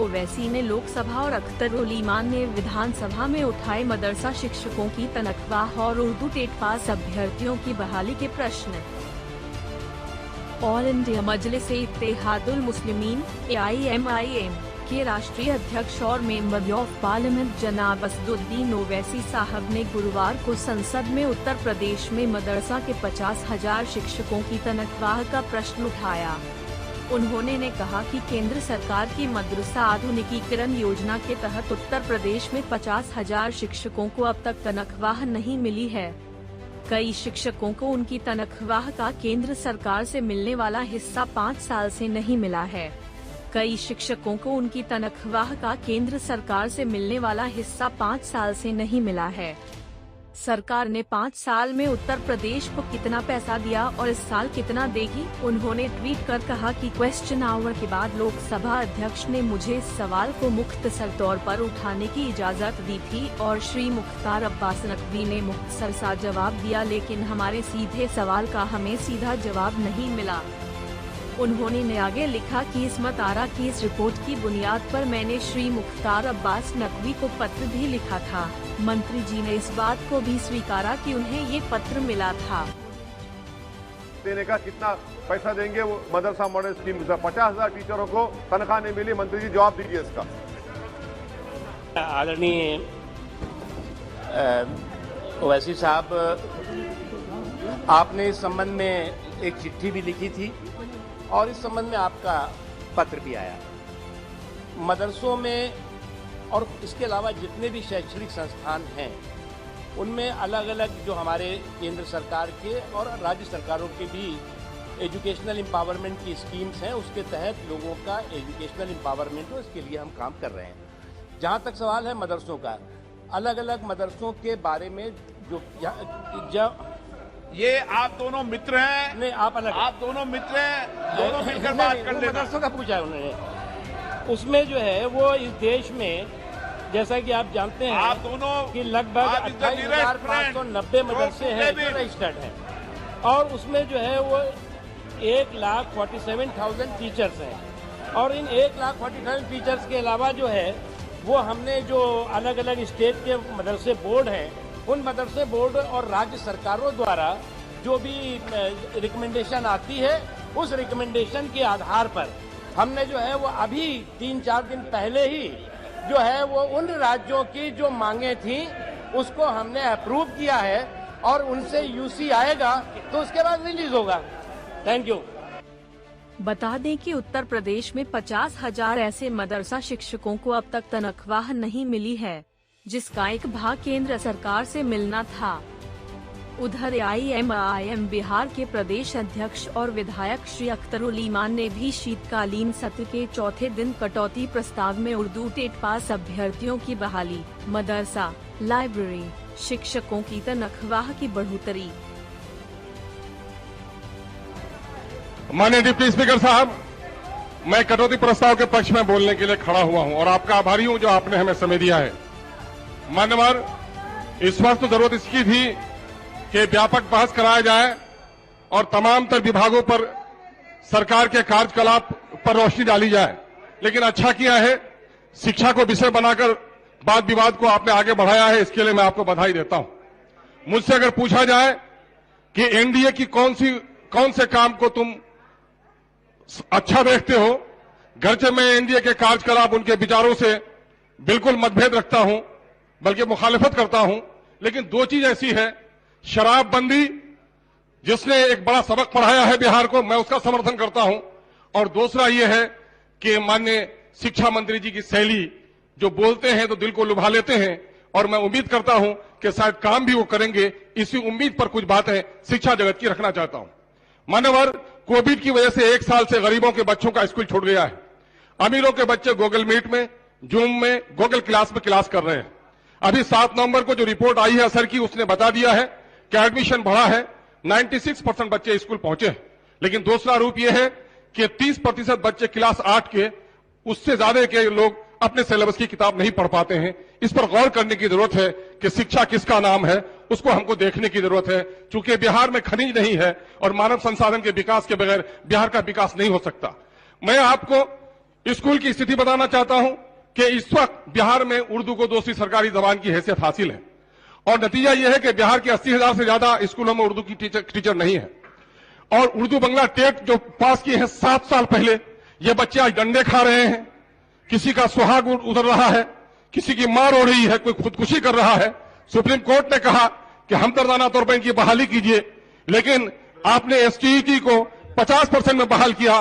ओवैसी ने लोकसभा और अख्तर उल ईमान ने विधानसभा में उठाए मदरसा शिक्षकों की तनख्वाह और उर्दू टेट पास अभ्यर्थियों की बहाली के प्रश्न। ऑल इंडिया मजलिस इत्तेहादुल मुस्लिमीन AIMIM के राष्ट्रीय अध्यक्ष और मेंबर ऑफ पार्लियामेंट जनाब असदुद्दीन ओवैसी साहब ने गुरुवार को संसद में उत्तर प्रदेश में मदरसा के 50,000 शिक्षकों की तनख्वाह का प्रश्न उठाया। उन्होंने कहा कि केंद्र सरकार की मदरसा आधुनिकीकरण योजना के तहत उत्तर प्रदेश में 50,000 शिक्षकों को अब तक तनख्वाह नहीं मिली है। कई शिक्षकों को उनकी तनख्वाह का केंद्र सरकार से मिलने वाला हिस्सा 5 साल से नहीं मिला है। कई शिक्षकों को उनकी तनख्वाह का केंद्र सरकार से मिलने वाला हिस्सा 5 साल से नहीं मिला है। सरकार ने 5 साल में उत्तर प्रदेश को कितना पैसा दिया और इस साल कितना देगी? उन्होंने ट्वीट कर कहा कि क्वेश्चन आवर के बाद लोकसभा अध्यक्ष ने मुझे इस सवाल को मुख्तसर तौर पर उठाने की इजाजत दी थी और श्री मुख्तार अब्बास नकवी ने मुख्तसर सा जवाब दिया, लेकिन हमारे सीधे सवाल का हमें सीधा जवाब नहीं मिला। उन्होंने आगे लिखा कि इस्मत आरा की इस रिपोर्ट की बुनियाद पर मैंने श्री मुख्तार अब्बास नकवी को पत्र भी लिखा था। मंत्री जी ने इस बात को भी स्वीकारा कि उन्हें ये पत्र मिला था। देने का कितना पैसा देंगे वो मदरसा मॉडल स्कीम 50,000 टीचरों को तनख्वाह नहीं मिली। मंत्री जी जवाब दीजिए इसका। आदरणीय ओवैसी साहब, आपने इस संबंध में एक चिट्ठी भी लिखी थी और इस संबंध में आपका पत्र भी आया। मदरसों में और इसके अलावा जितने भी शैक्षणिक संस्थान हैं उनमें अलग अलग जो हमारे केंद्र सरकार के और राज्य सरकारों के भी एजुकेशनल एम्पावरमेंट की स्कीम्स हैं, उसके तहत लोगों का एजुकेशनल एम्पावरमेंट हो, इसके लिए हम काम कर रहे हैं। जहाँ तक सवाल है मदरसों का, अलग अलग मदरसों के बारे में जो ये आप दोनों मित्र हैं। नहीं, आप अलग, आप दोनों मित्र हैं, दोनों मिलकर बात कर लेना। मदरसों का पूछा है उन्होंने। उसमें जो है वो इस देश में, जैसा कि आप जानते हैं, आप दोनों कि लगभग 28,590 मदरसे हैं जो रजिस्टर्ड हैं और उसमें जो है वो 1,47,000 टीचर्स हैं। और इन 1,40,000 टीचर्स के अलावा जो है वो हमने जो अलग अलग स्टेट के मदरसे बोर्ड हैं, उन मदरसे बोर्ड और राज्य सरकारों द्वारा जो भी रिकमेंडेशन आती है, उस रिकमेंडेशन के आधार पर हमने जो है वो अभी 3-4 दिन पहले ही जो है वो उन राज्यों की जो मांगे थी उसको हमने अप्रूव किया है और उनसे यूसी आएगा तो उसके बाद रिलीज होगा। Thank you. बता दें कि उत्तर प्रदेश में 50,000 ऐसे मदरसा शिक्षकों को अब तक तनख्वाह नहीं मिली है, जिसका एक भाग केंद्र सरकार से मिलना था। उधर AIMIM बिहार के प्रदेश अध्यक्ष और विधायक श्री अख्तर उल ईमान ने भी शीतकालीन सत्र के चौथे दिन कटौती प्रस्ताव में उर्दू टेट पास अभ्यर्थियों की बहाली, मदरसा, लाइब्रेरी, शिक्षकों की तनख्वाह की बढ़ोतरी। माननीय डिप्टी स्पीकर साहब, मैं कटौती प्रस्ताव के पक्ष में बोलने के लिए खड़ा हुआ हूं और आपका आभारी हूं जो आपने हमें समय दिया है। मान्यवर, इस वक्त तो जरूरत इसकी थी कि व्यापक बहस कराया जाए और तमाम तर विभागों पर सरकार के कार्यकलाप पर रोशनी डाली जाए, लेकिन अच्छा किया है शिक्षा को विषय बनाकर वाद विवाद को आपने आगे बढ़ाया है, इसके लिए मैं आपको बधाई देता हूं। मुझसे अगर पूछा जाए कि एनडीए की कौन से काम को तुम अच्छा देखते हो, गरचे मैं एनडीए के कार्यकलाप, उनके विचारों से बिल्कुल मतभेद रखता हूं, बल्कि मुखालिफत करता हूं, लेकिन दो चीज ऐसी है, शराबबंदी जिसने एक बड़ा सबक पढ़ाया है बिहार को, मैं उसका समर्थन करता हूं, और दूसरा यह है कि माननीय शिक्षा मंत्री जी की शैली, जो बोलते हैं तो दिल को लुभा लेते हैं, और मैं उम्मीद करता हूं कि शायद काम भी वो करेंगे। इसी उम्मीद पर कुछ बातें शिक्षा जगत की रखना चाहता हूं। मान्यवर, कोविड की वजह से 1 साल से गरीबों के बच्चों का स्कूल छूट गया है। अमीरों के बच्चे गूगल मीट में, जूम में, गूगल क्लास में क्लास कर रहे हैं। अभी 7 नवंबर को जो रिपोर्ट आई है असर की, उसने बता दिया है कि एडमिशन बढ़ा है, 96% बच्चे स्कूल पहुंचे हैं। लेकिन दूसरा रूप यह है कि 30% बच्चे क्लास 8 के, उससे ज्यादा के लोग अपने सिलेबस की किताब नहीं पढ़ पाते हैं। इस पर गौर करने की जरूरत है कि शिक्षा किसका नाम है, उसको हमको देखने की जरूरत है। चूंकि बिहार में खनिज नहीं है और मानव संसाधन के विकास के बगैर बिहार का विकास नहीं हो सकता। मैं आपको स्कूल की स्थिति बताना चाहता हूं कि इस वक्त बिहार में उर्दू को दूसरी सरकारी जबान की हैसियत हासिल है और नतीजा यह है कि बिहार के 80,000 से ज्यादा स्कूलों में उर्दू की टीचर नहीं है। और उर्दू बंगला टेट जो पास किए हैं 7 साल पहले, ये बच्चे आज डंडे खा रहे हैं, किसी का सुहाग उतर रहा है, किसी की मार हो रही है, कोई खुदकुशी कर रहा है। सुप्रीम कोर्ट ने कहा कि हमदर्दाना तौर पर इनकी बहाली कीजिए, लेकिन आपने एसटीईटी को 50% में बहाल किया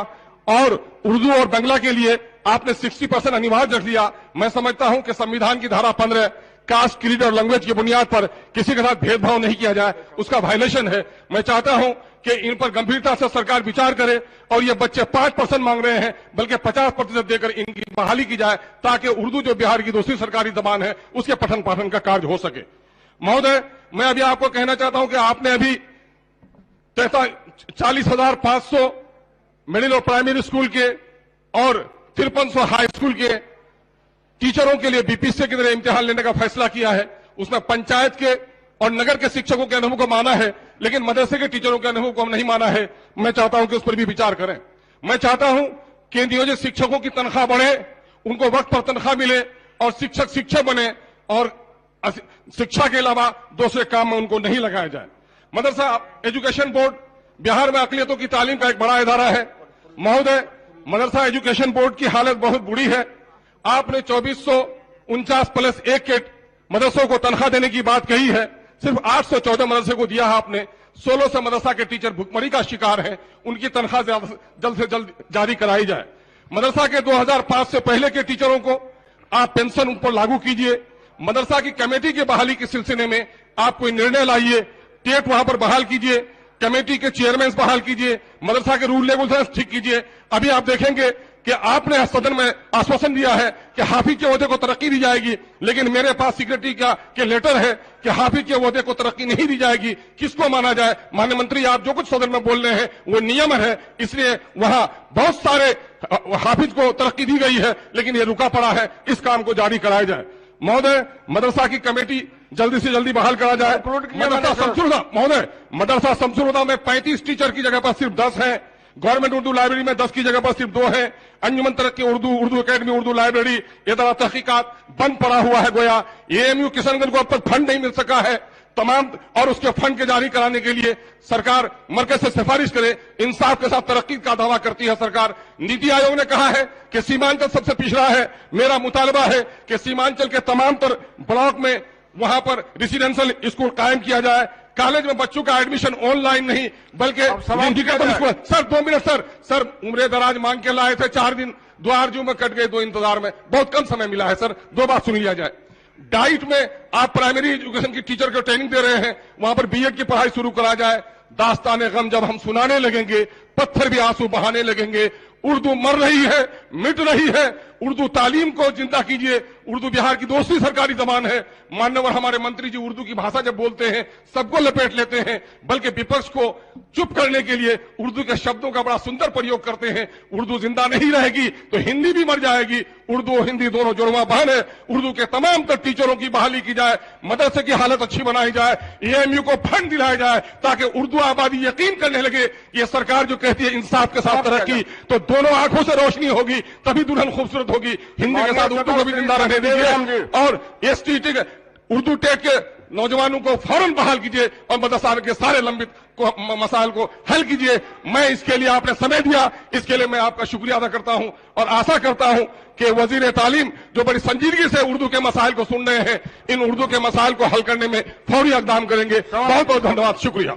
और उर्दू और बंगला के लिए आपने 60% अनिवार्य रख दिया। मैं समझता हूं कि संविधान की धारा 15 कास्ट, क्रीड और लैंग्वेज की बुनियाद पर किसी के साथ भेदभाव नहीं किया जाए, उसका वायलेशन है। मैं चाहता हूं कि इन पर गंभीरता से सरकार विचार करे और ये बच्चे 5% मांग रहे हैं, बल्कि 50% देकर इनकी बहाली की जाए, ताकि उर्दू जो बिहार की दूसरी सरकारी जबान है उसके पठन पाठन का कार्य हो सके। महोदय, मैं अभी आपको कहना चाहता हूं कि आपने अभी 40,500 मिडिल और प्राइमरी स्कूल के और 5300 हाई स्कूल के टीचरों के लिए बीपीएससी की तरह इम्तिहान लेने का फैसला किया है। उसमें पंचायत के और नगर के शिक्षकों के अनुभव को माना है, लेकिन मदरसे के टीचरों के अनुभव को हम नहीं माना है। मैं चाहता हूं कि उस पर भी विचार करें। मैं चाहता हूं कि नियोजित शिक्षकों की तनख्वाह बढ़े, उनको वक्त पर तनख्वाह मिले और शिक्षक बने और शिक्षा के अलावा दूसरे काम में उनको नहीं लगाया जाए। मदरसा एजुकेशन बोर्ड बिहार में अकलियतों की तालीम का एक बड़ा इदारा है। महोदय, मदरसा एजुकेशन बोर्ड की हालत बहुत बुरी है। आपने 2449+1 के मदरसों को तनख्वाह देने की बात कही है, सिर्फ 814 मदरसे को दिया है आपने। 1600 मदरसा के टीचर भुखमरी का शिकार हैं, उनकी तनख्वाह जल्द से जल्द जारी कराई जाए। मदरसा के 2005 से पहले के टीचरों को आप पेंशन उन पर लागू कीजिए। मदरसा की कमेटी की बहाली के सिलसिले में आप कोई निर्णय लाइए, टेट वहां पर बहाल कीजिए, कमेटी के चेयरमैन बहाल कीजिए, मदरसा के रूल रेगुलेशंस ठीक कीजिए। अभी आप देखेंगे कि आपने सदन में आश्वासन दिया है कि हाफिज के ओहदे को तरक्की दी जाएगी, लेकिन मेरे पास सिक्योरिटी के लेटर है कि हाफिज के ओहदे को तरक्की नहीं दी जाएगी। किसको माना जाए? माननीय मंत्री, आप जो कुछ सदन में बोल रहे हैं वो नियम है, इसलिए वहां बहुत सारे हाफिज को तरक्की दी गई है, लेकिन ये रुका पड़ा है। इस काम को जारी कराया जाए। महोदय, मदरसा की कमेटी जल्दी से जल्दी बहाल करा जाए। मदरसा शमसुल हुदा में 35 टीचर की जगह पर सिर्फ 10 हैं। गवर्नमेंट उर्दू लाइब्रेरी में 10 की जगह पर सिर्फ 2 है। अंजुमन तरक्की उर्दू एकेडमी उर्दू लाइब्रेरी इदारा तहकीकात बंद पड़ा हुआ है गोया। एएमयू किशनगंज को अब तक फंड नहीं मिल सका है तमाम, और उसके फंड के जारी कराने के लिए सरकार मरकज से सिफारिश करे। इंसाफ के साथ तरक्की का दावा करती है सरकार। नीति आयोग ने कहा है कि सीमांचल सबसे पिछड़ा है। मेरा मुतालबा है कि सीमांचल के तमाम ब्लॉक में वहां पर रेसिडेंशियल स्कूल कायम किया जाए। कॉलेज में बच्चों का एडमिशन ऑनलाइन नहीं बल्कि सर 2 मिनट सर उम्र दराज मांग के लाए थे, 4 दिन 2 आरजू में कट गए, 2 इंतजार में बहुत कम समय मिला है सर। 2 बात सुन लिया जाए। डाइट में आप प्राइमरी एजुकेशन की टीचर को ट्रेनिंग दे रहे हैं, वहां पर बीएड की पढ़ाई शुरू करा जाए। दास्ताने गम जब हम सुनाने लगेंगे, पत्थर भी आंसू बहाने लगेंगे। उर्दू मर रही है, मिट रही है। उर्दू तालीम को जिंदा कीजिए। उर्दू बिहार की दूसरी सरकारी जबान है। मान्यवर हमारे मंत्री जी उर्दू की भाषा जब बोलते हैं सबको लपेट लेते हैं, बल्कि विपक्ष को चुप करने के लिए उर्दू के शब्दों का बड़ा सुंदर प्रयोग करते हैं। उर्दू जिंदा नहीं रहेगी तो हिंदी भी मर जाएगी। उर्दू और हिंदी दोनों जुड़वा बहन है। उर्दू के तमाम तर टीचरों की बहाली की जाए, मदरसे की हालत अच्छी बनाई जाए, एएमयू को फंड दिलाया जाए, ताकि उर्दू आबादी यकीन करने लगे ये सरकार जो कहती है इंसाफ के साथ तरक्की, तो दोनों आंखों से रोशनी होगी, तभी दुल्हन खूबसूरत होगी। हिंदी के साथ उर्दू को भी जिंदा रहने दीजिए और एसटीटी उर्दू टेट के नौजवानों को फौरन बहाल कीजिए और मदरसा के सारे लंबित मसाइल को हल कीजिए। मैं इसके लिए आपने समय दिया, इसके लिए मैं आपका शुक्रिया अदा करता हूं और आशा करता हूं कि वजीर तालीम जो बड़ी संजीदगी से उर्दू के मसाइल को सुन रहे हैं, इन उर्दू के मसाइल को हल करने में फौरी इक़दाम करेंगे। बहुत बहुत धन्यवाद, शुक्रिया।